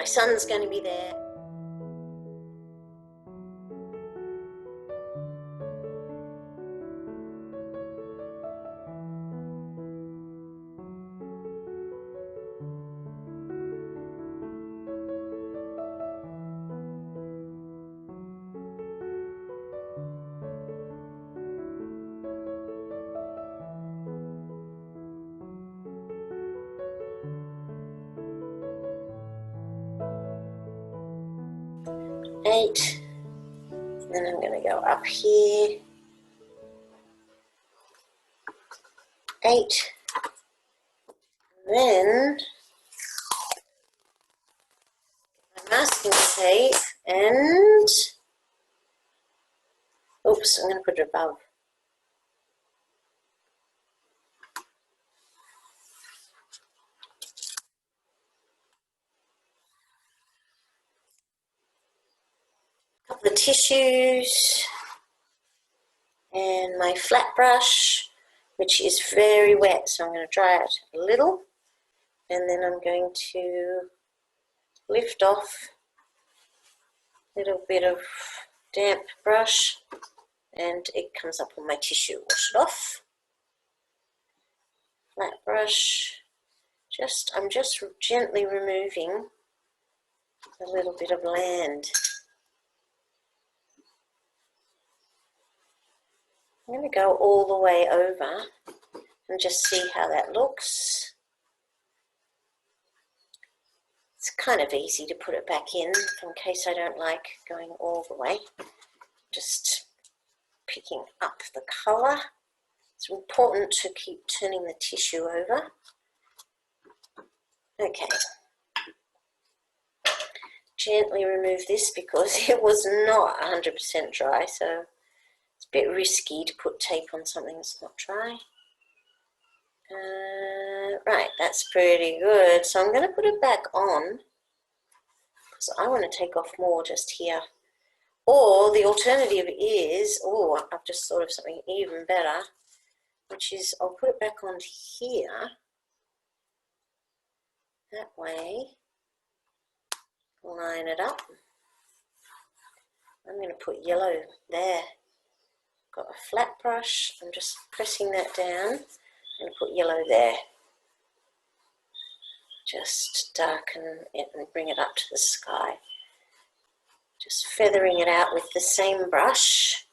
son's going to be there. Eight, and then I'm going to go up here, 8, then my masking tape and, oops, I'm going to put it above. The tissues and my flat brush, which is very wet, so I'm going to dry it a little, and then I'm going to lift off a little bit of damp brush, and it comes up on my tissue. Wash it off. Flat brush. I'm just gently removing a little bit of land. I'm going to go all the way over and just see how that looks. It's kind of easy to put it back in case I don't like going all the way. Just picking up the colour. It's important to keep turning the tissue over. Okay. Gently remove this because it was not 100% dry, so it's a bit risky to put tape on something that's not dry. Right, that's pretty good. So I'm going to put it back on because I want to take off more just here. Or the alternative is, I've just thought of something even better, which is I'll put it back on here. That way, line it up. I'm going to put yellow there. Got a flat brush, I'm just pressing that down and put yellow there. Just darken it and bring it up to the sky. Just feathering it out with the same brush.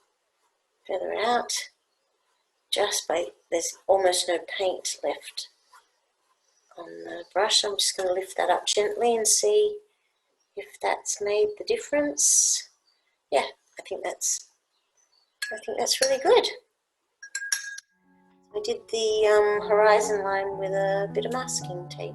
Feather it out. There's almost no paint left on the brush. I'm just going to lift that up gently and see if that's made the difference. Yeah, I think that's really good. I did the horizon line with a bit of masking tape.